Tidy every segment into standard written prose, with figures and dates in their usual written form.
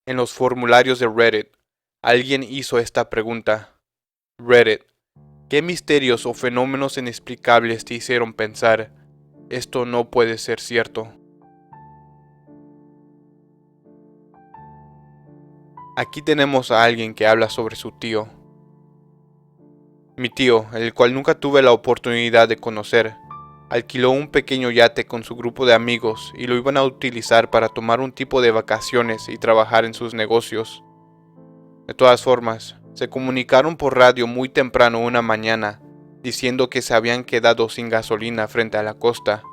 En los formularios de Reddit, alguien hizo esta pregunta. Reddit, ¿qué misterios o fenómenos inexplicables te hicieron pensar, esto no puede ser cierto? Aquí tenemos a alguien que habla sobre su tío. Mi tío, el cual nunca tuve la oportunidad de conocer, alquiló un pequeño yate con su grupo de amigos y lo iban a utilizar para tomar un tipo de vacaciones y trabajar en sus negocios. De todas formas, se comunicaron por radio muy temprano una mañana, diciendo que se habían quedado sin gasolina frente a la costa.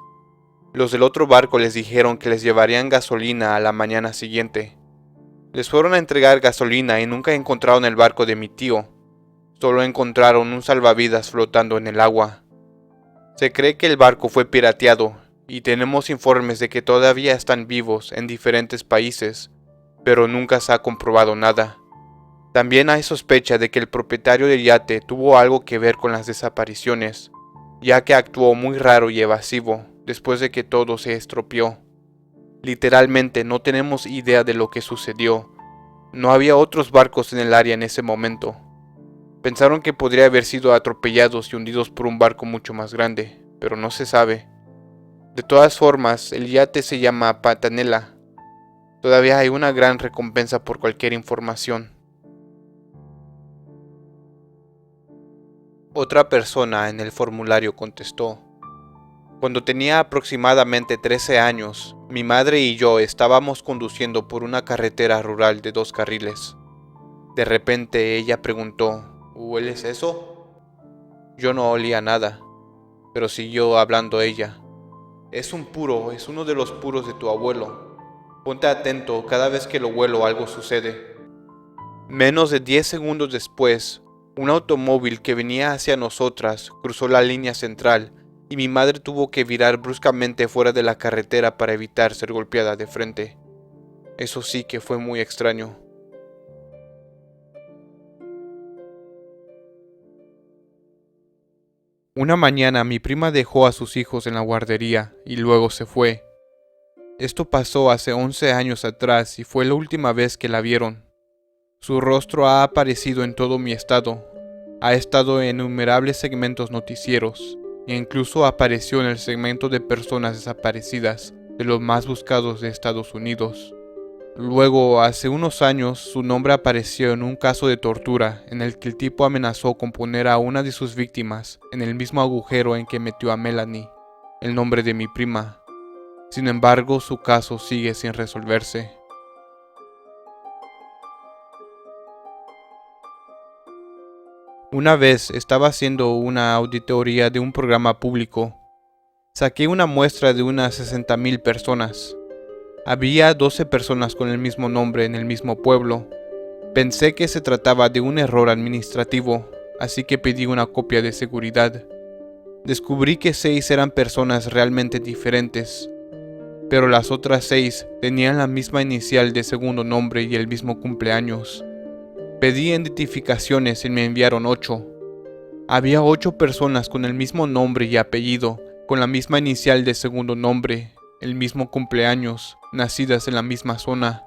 Los del otro barco les dijeron que les llevarían gasolina a la mañana siguiente. Les fueron a entregar gasolina y nunca encontraron el barco de mi tío. Solo encontraron un salvavidas flotando en el agua. Se cree que el barco fue pirateado y tenemos informes de que todavía están vivos en diferentes países, pero nunca se ha comprobado nada. También hay sospecha de que el propietario del yate tuvo algo que ver con las desapariciones, ya que actuó muy raro y evasivo después de que todo se estropeó. Literalmente no tenemos idea de lo que sucedió. No había otros barcos en el área en ese momento. Pensaron que podría haber sido atropellados y hundidos por un barco mucho más grande, pero no se sabe. De todas formas, el yate se llama Pantanella. Todavía hay una gran recompensa por cualquier información. Otra persona en el formulario contestó: cuando tenía aproximadamente 13 años, mi madre y yo estábamos conduciendo por una carretera rural de 2 carriles. De repente ella preguntó: ¿hueles eso? Yo no olía nada, pero siguió hablando ella. Es un puro, es uno de los puros de tu abuelo. Ponte atento, cada vez que lo huelo algo sucede. Menos de 10 segundos después, un automóvil que venía hacia nosotras cruzó la línea central y mi madre tuvo que virar bruscamente fuera de la carretera para evitar ser golpeada de frente. Eso sí que fue muy extraño. Una mañana mi prima dejó a sus hijos en la guardería y luego se fue. Esto pasó hace 11 años atrás y fue la última vez que la vieron. Su rostro ha aparecido en todo mi estado, ha estado en innumerables segmentos noticieros e incluso apareció en el segmento de personas desaparecidas de los más buscados de Estados Unidos. Luego, hace unos años, su nombre apareció en un caso de tortura en el que el tipo amenazó con poner a una de sus víctimas en el mismo agujero en que metió a Melanie, el nombre de mi prima. Sin embargo, su caso sigue sin resolverse. Una vez estaba haciendo una auditoría de un programa público. Saqué una muestra de unas 60,000 personas. Había 12 personas con el mismo nombre en el mismo pueblo. Pensé que se trataba de un error administrativo, así que pedí una copia de seguridad. Descubrí que 6 eran personas realmente diferentes, pero las otras 6 tenían la misma inicial de segundo nombre y el mismo cumpleaños. Pedí identificaciones y me enviaron 8. Había 8 personas con el mismo nombre y apellido, con la misma inicial de segundo nombre, el mismo cumpleaños, nacidas en la misma zona.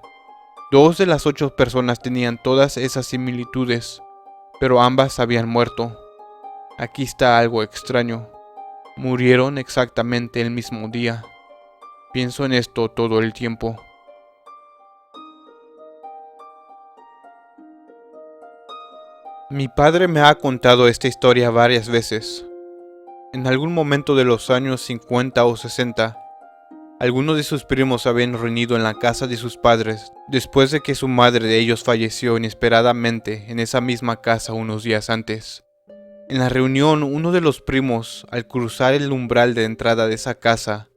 2 de las 8 personas tenían todas esas similitudes, pero ambas habían muerto. Aquí está algo extraño. Murieron exactamente el mismo día. Pienso en esto todo el tiempo. Mi padre me ha contado esta historia varias veces. En algún momento de los años 50 o 60, algunos de sus primos se habían reunido en la casa de sus padres después de que su madre de ellos falleció inesperadamente en esa misma casa unos días antes. En la reunión, uno de los primos, al cruzar el umbral de entrada de esa casa,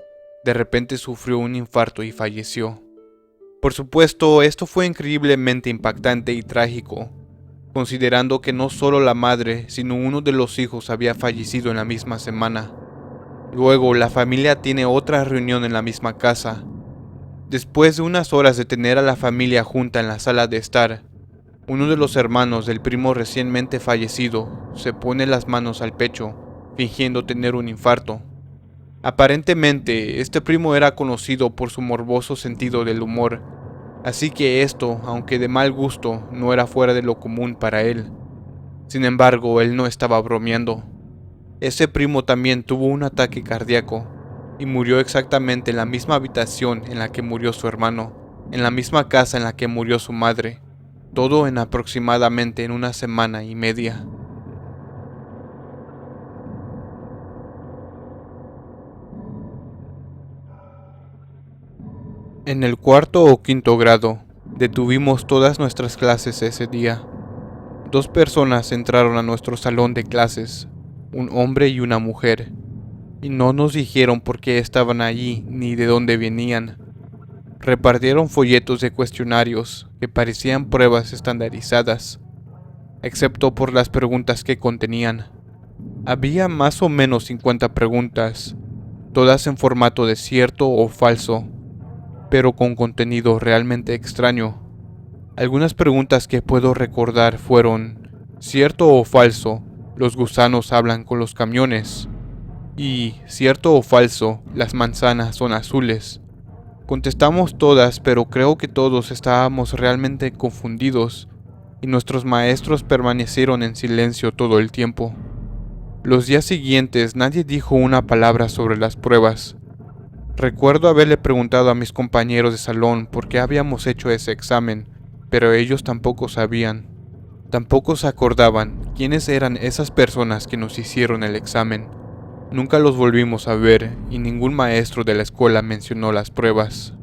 de repente sufrió un infarto y falleció. Por supuesto, esto fue increíblemente impactante y trágico, considerando que no solo la madre, sino uno de los hijos había fallecido en la misma semana. Luego, la familia tiene otra reunión en la misma casa. Después de unas horas de tener a la familia junta en la sala de estar, uno de los hermanos del primo recientemente fallecido se pone las manos al pecho, fingiendo tener un infarto. Aparentemente, este primo era conocido por su morboso sentido del humor, Así que esto, aunque de mal gusto, no era fuera de lo común para él. Sin embargo, él no estaba bromeando. Ese primo también tuvo un ataque cardíaco y murió exactamente en la misma habitación en la que murió su hermano, en la misma casa en la que murió su madre, todo en aproximadamente en una semana y media. En el cuarto o quinto grado, detuvimos todas nuestras clases ese día. Dos personas entraron a nuestro salón de clases, un hombre y una mujer, y no nos dijeron por qué estaban allí ni de dónde venían. Repartieron folletos de cuestionarios que parecían pruebas estandarizadas, excepto por las preguntas que contenían. Había más o menos 50 preguntas, todas en formato de cierto o falso, pero con contenido realmente extraño. Algunas preguntas que puedo recordar fueron: ¿cierto o falso? Los gusanos hablan con los camiones. Y ¿cierto o falso? Las manzanas son azules. Contestamos todas, pero creo que todos estábamos realmente confundidos, y nuestros maestros permanecieron en silencio todo el tiempo. Los días siguientes nadie dijo una palabra sobre las pruebas. Recuerdo haberle preguntado a mis compañeros de salón por qué habíamos hecho ese examen, pero ellos tampoco sabían. Tampoco se acordaban quiénes eran esas personas que nos hicieron el examen. Nunca los volvimos a ver y ningún maestro de la escuela mencionó las pruebas.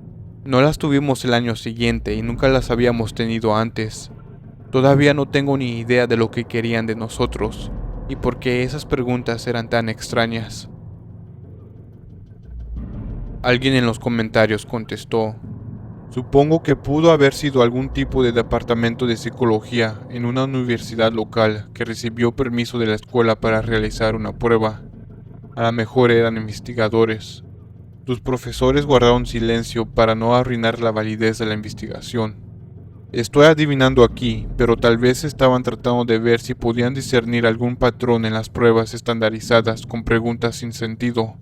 No las tuvimos el año siguiente y nunca las habíamos tenido antes. Todavía no tengo ni idea de lo que querían de nosotros y por qué esas preguntas eran tan extrañas. Alguien en los comentarios contestó: supongo que pudo haber sido algún tipo de departamento de psicología en una universidad local que recibió permiso de la escuela para realizar una prueba. A lo mejor eran investigadores. Tus profesores guardaron silencio para no arruinar la validez de la investigación. Estoy adivinando aquí, pero tal vez estaban tratando de ver si podían discernir algún patrón en las pruebas estandarizadas con preguntas sin sentido.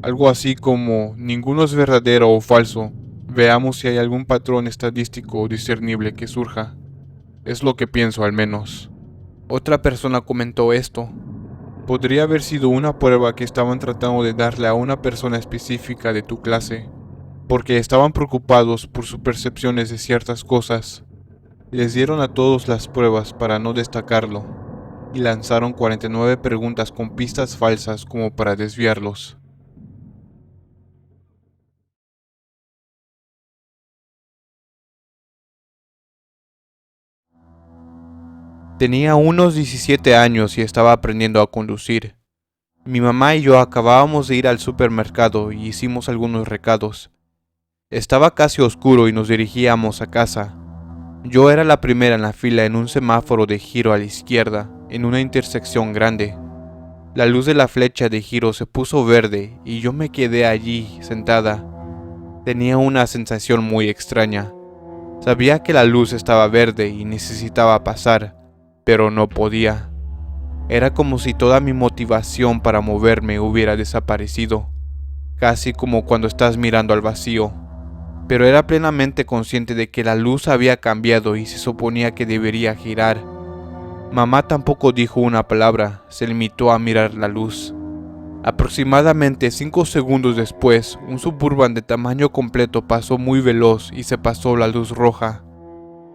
Algo así como: ninguno es verdadero o falso. Veamos si hay algún patrón estadístico o discernible que surja. Es lo que pienso, al menos. Otra persona comentó esto: podría haber sido una prueba que estaban tratando de darle a una persona específica de tu clase, porque estaban preocupados por sus percepciones de ciertas cosas. Les dieron a todos las pruebas para no destacarlo, y lanzaron 49 preguntas con pistas falsas como para desviarlos. Tenía unos 17 años y estaba aprendiendo a conducir. Mi mamá y yo acabábamos de ir al supermercado y hicimos algunos recados. Estaba casi oscuro y nos dirigíamos a casa. Yo era la primera en la fila en un semáforo de giro a la izquierda, en una intersección grande. La luz de la flecha de giro se puso verde y yo me quedé allí, sentada. Tenía una sensación muy extraña. Sabía que la luz estaba verde y necesitaba pasar, pero no podía. Era como si toda mi motivación para moverme hubiera desaparecido, casi como cuando estás mirando al vacío. Pero era plenamente consciente de que la luz había cambiado y se suponía que debería girar. Mamá tampoco dijo una palabra, se limitó a mirar la luz. Aproximadamente 5 segundos después, un Suburban de tamaño completo pasó muy veloz y se pasó la luz roja.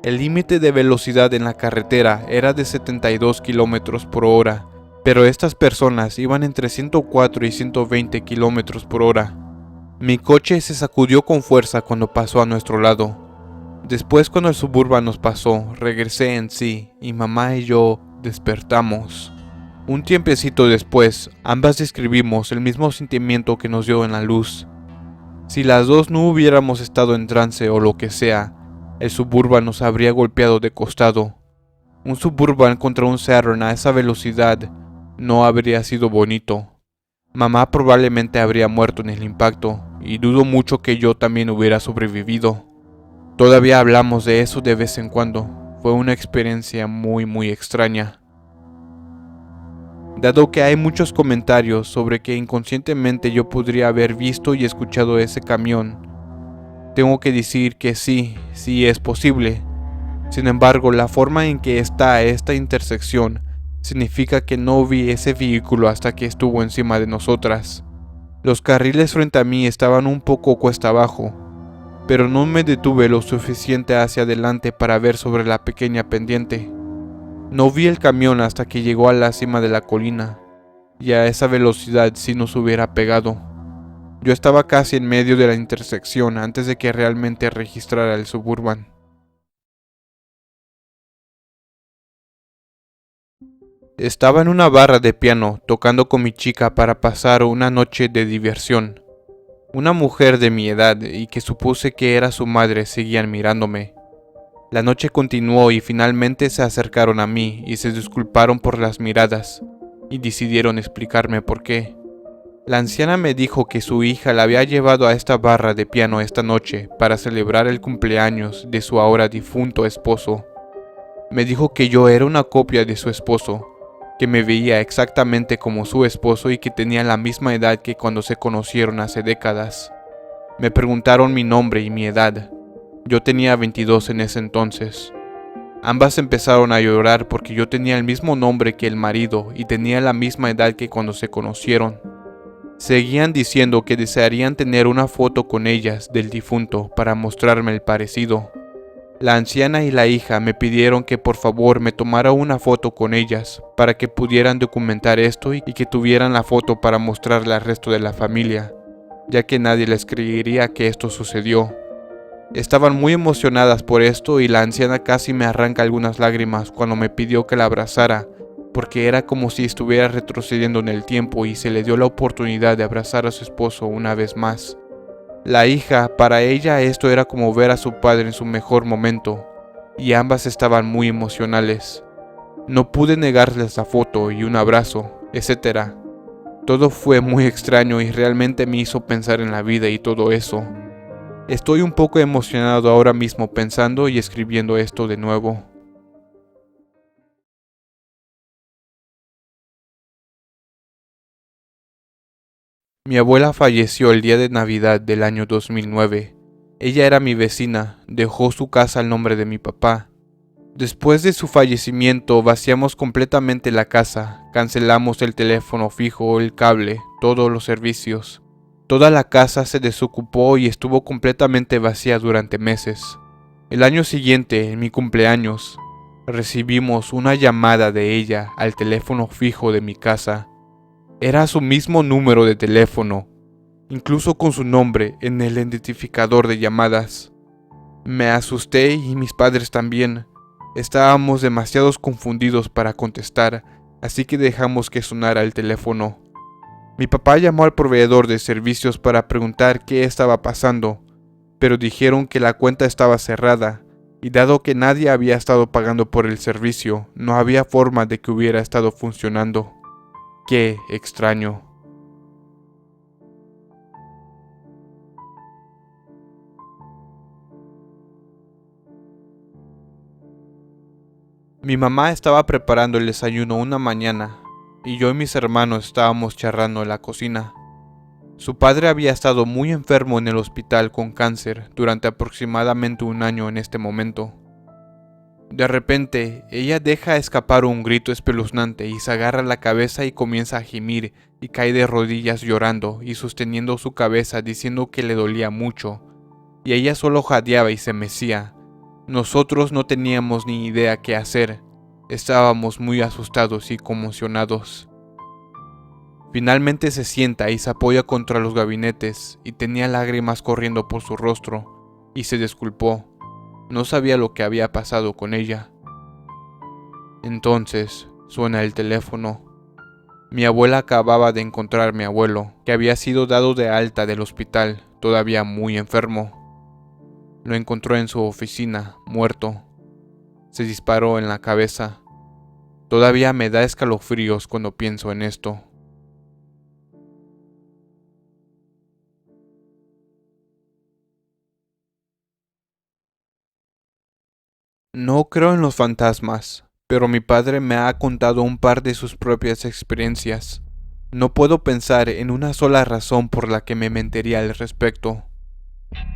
El límite de velocidad en la carretera era de 72 kilómetros por hora, pero estas personas iban entre 104 y 120 kilómetros por hora. Mi coche se sacudió con fuerza cuando pasó a nuestro lado. Después, cuando el Suburban nos pasó, regresé en sí y mamá y yo despertamos. Un tiempecito después, ambas describimos el mismo sentimiento que nos dio en la luz. Si las dos no hubiéramos estado en trance o lo que sea, el Suburban nos habría golpeado de costado. Un Suburban contra un Saturn a esa velocidad no habría sido bonito. Mamá probablemente habría muerto en el impacto, y dudo mucho que yo también hubiera sobrevivido. Todavía hablamos de eso de vez en cuando. Fue una experiencia muy extraña. Dado que hay muchos comentarios sobre que inconscientemente yo podría haber visto y escuchado ese camión, Tengo que decir que sí es posible. Sin embargo, la forma en que está esta intersección significa que no vi ese vehículo hasta que estuvo encima de nosotras. Los carriles frente a mí estaban un poco cuesta abajo, pero no me detuve lo suficiente hacia adelante para ver sobre la pequeña pendiente. No vi el camión hasta que llegó a la cima de la colina, y a esa velocidad sí nos hubiera pegado. Yo estaba casi en medio de la intersección antes de que realmente registrara el Suburban. Estaba en una barra de piano tocando con mi chica para pasar una noche de diversión. Una mujer de mi edad y que supuse que era su madre seguían mirándome. La noche continuó y finalmente se acercaron a mí y se disculparon por las miradas y decidieron explicarme por qué. La anciana me dijo que su hija la había llevado a esta barra de piano esta noche para celebrar el cumpleaños de su ahora difunto esposo. Me dijo que yo era una copia de su esposo, que me veía exactamente como su esposo y que tenía la misma edad que cuando se conocieron hace décadas. Me preguntaron mi nombre y mi edad. Yo tenía 22 en ese entonces. Ambas empezaron a llorar porque yo tenía el mismo nombre que el marido y tenía la misma edad que cuando se conocieron. Seguían diciendo que desearían tener una foto con ellas del difunto para mostrarme el parecido. La anciana y la hija me pidieron que por favor me tomara una foto con ellas para que pudieran documentar esto y que tuvieran la foto para mostrarle al resto de la familia, ya que nadie les creería que esto sucedió. Estaban muy emocionadas por esto y la anciana casi me arranca algunas lágrimas cuando me pidió que la abrazara, porque era como si estuviera retrocediendo en el tiempo y se le dio la oportunidad de abrazar a su esposo una vez más. La hija, para ella esto era como ver a su padre en su mejor momento, y ambas estaban muy emocionales. No pude negarles la foto y un abrazo, etc. Todo fue muy extraño y realmente me hizo pensar en la vida y todo eso. Estoy un poco emocionado ahora mismo pensando y escribiendo esto de nuevo. Mi abuela falleció el día de Navidad del año 2009. Ella era mi vecina, dejó su casa al nombre de mi papá. Después de su fallecimiento vaciamos completamente la casa, cancelamos el teléfono fijo, el cable, todos los servicios. Toda la casa se desocupó y estuvo completamente vacía durante meses. El año siguiente, en mi cumpleaños, recibimos una llamada de ella al teléfono fijo de mi casa. Era su mismo número de teléfono, incluso con su nombre en el identificador de llamadas. Me asusté y mis padres también. Estábamos demasiado confundidos para contestar, así que dejamos que sonara el teléfono. Mi papá llamó al proveedor de servicios para preguntar qué estaba pasando, pero dijeron que la cuenta estaba cerrada, y dado que nadie había estado pagando por el servicio, no había forma de que hubiera estado funcionando. ¡Qué extraño! Mi mamá estaba preparando el desayuno una mañana, y yo y mis hermanos estábamos charlando en la cocina. Su padre había estado muy enfermo en el hospital con cáncer durante aproximadamente un año en este momento. De repente, ella deja escapar un grito espeluznante y se agarra la cabeza y comienza a gemir y cae de rodillas llorando y sosteniendo su cabeza diciendo que le dolía mucho, y ella solo jadeaba y se mecía. Nosotros no teníamos ni idea qué hacer, estábamos muy asustados y conmocionados. Finalmente se sienta y se apoya contra los gabinetes y tenía lágrimas corriendo por su rostro y se disculpó. No sabía lo que había pasado con ella. Entonces suena el teléfono. Mi abuela acababa de encontrar a mi abuelo, que había sido dado de alta del hospital, todavía muy enfermo. Lo encontró en su oficina, muerto. Se disparó en la cabeza. Todavía me da escalofríos cuando pienso en esto. No creo en los fantasmas, pero mi padre me ha contado un par de sus propias experiencias. No puedo pensar en una sola razón por la que me mentiría al respecto.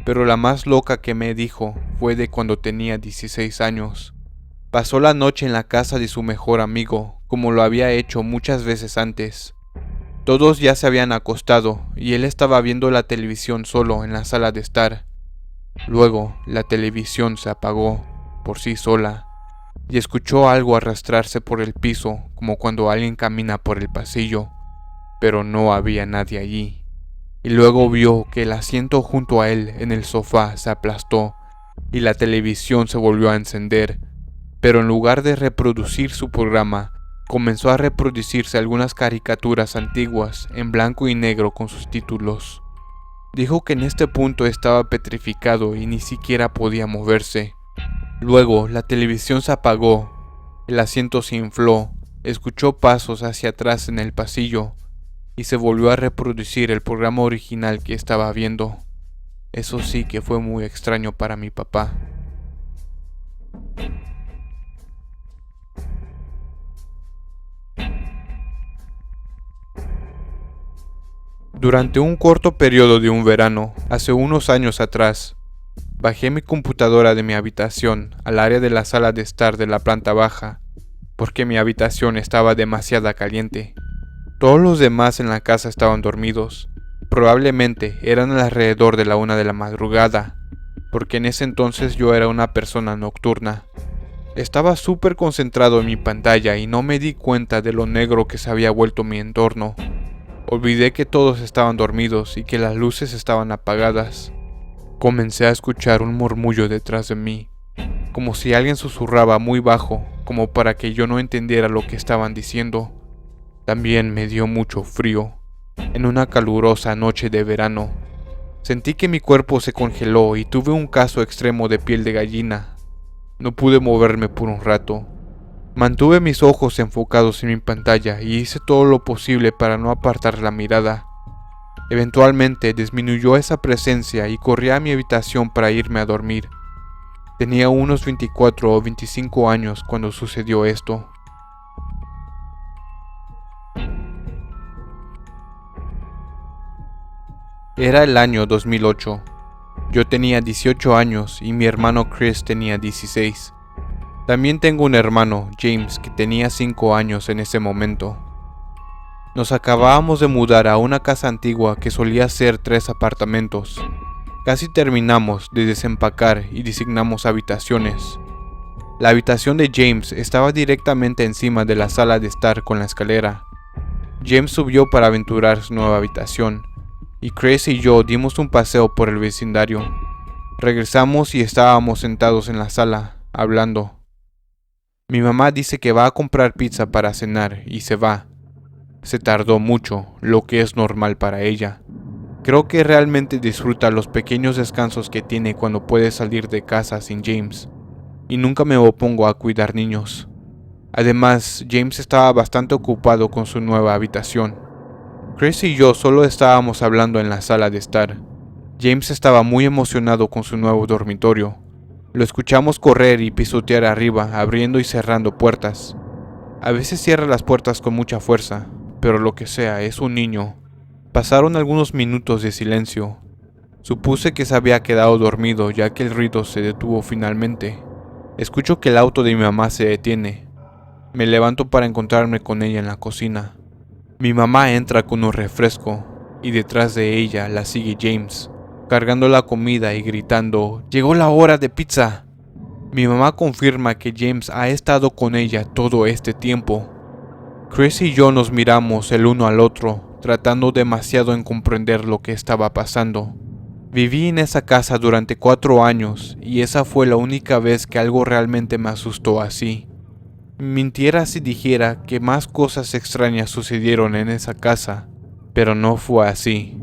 Pero la más loca que me dijo fue de cuando tenía 16 años. Pasó la noche en la casa de su mejor amigo, como lo había hecho muchas veces antes. Todos ya se habían acostado y él estaba viendo la televisión solo en la sala de estar. Luego, la televisión se apagó por sí sola y escuchó algo arrastrarse por el piso como cuando alguien camina por el pasillo, pero no había nadie allí. Y luego vio que el asiento junto a él en el sofá se aplastó y la televisión se volvió a encender, pero en lugar de reproducir su programa, comenzó a reproducirse algunas caricaturas antiguas en blanco y negro con sus títulos. Dijo que en este punto estaba petrificado y ni siquiera podía moverse. Luego la televisión se apagó, el asiento se infló, escuchó pasos hacia atrás en el pasillo y se volvió a reproducir el programa original que estaba viendo. Eso sí que fue muy extraño para mi papá. Durante un corto periodo de un verano, hace unos años atrás, bajé mi computadora de mi habitación al área de la sala de estar de la planta baja, porque mi habitación estaba demasiado caliente. Todos los demás en la casa estaban dormidos. Probablemente eran alrededor de la 1 de la madrugada, porque en ese entonces yo era una persona nocturna. Estaba súper concentrado en mi pantalla y no me di cuenta de lo negro que se había vuelto mi entorno. Olvidé que todos estaban dormidos y que las luces estaban apagadas. Comencé a escuchar un murmullo detrás de mí, como si alguien susurraba muy bajo, como para que yo no entendiera lo que estaban diciendo. También me dio mucho frío. En una calurosa noche de verano, sentí que mi cuerpo se congeló y tuve un caso extremo de piel de gallina. No pude moverme por un rato. Mantuve mis ojos enfocados en mi pantalla y hice todo lo posible para no apartar la mirada. Eventualmente disminuyó esa presencia y corrí a mi habitación para irme a dormir. Tenía unos 24 o 25 años cuando sucedió esto. Era el año 2008. Yo tenía 18 años y mi hermano Chris tenía 16. También tengo un hermano, James, que tenía 5 años en ese momento. Nos acabábamos de mudar a una casa antigua que solía ser 3 apartamentos. Casi terminamos de desempacar y designamos habitaciones. La habitación de James estaba directamente encima de la sala de estar con la escalera. James subió para aventurar su nueva habitación, y Chris y yo dimos un paseo por el vecindario. Regresamos y estábamos sentados en la sala, hablando. Mi mamá dice que va a comprar pizza para cenar y se va. Se tardó mucho, lo que es normal para ella. Creo que realmente disfruta los pequeños descansos que tiene cuando puede salir de casa sin James, y nunca me opongo a cuidar niños. Además, James estaba bastante ocupado con su nueva habitación. Chris y yo solo estábamos hablando en la sala de estar. James estaba muy emocionado con su nuevo dormitorio. Lo escuchamos correr y pisotear arriba, abriendo y cerrando puertas. A veces cierra las puertas con mucha fuerza, pero lo que sea, es un niño. Pasaron algunos minutos de silencio. Supuse que se había quedado dormido ya que el ruido se detuvo finalmente. Escucho que el auto de mi mamá se detiene. Me levanto para encontrarme con ella en la cocina. Mi mamá entra con un refresco y detrás de ella la sigue James, cargando la comida y gritando: ¡Llegó la hora de pizza! Mi mamá confirma que James ha estado con ella todo este tiempo. Chris y yo nos miramos el uno al otro, tratando demasiado en comprender lo que estaba pasando. Viví en esa casa durante 4 años y esa fue la única vez que algo realmente me asustó así. Mintiera si dijera que más cosas extrañas sucedieron en esa casa, pero no fue así.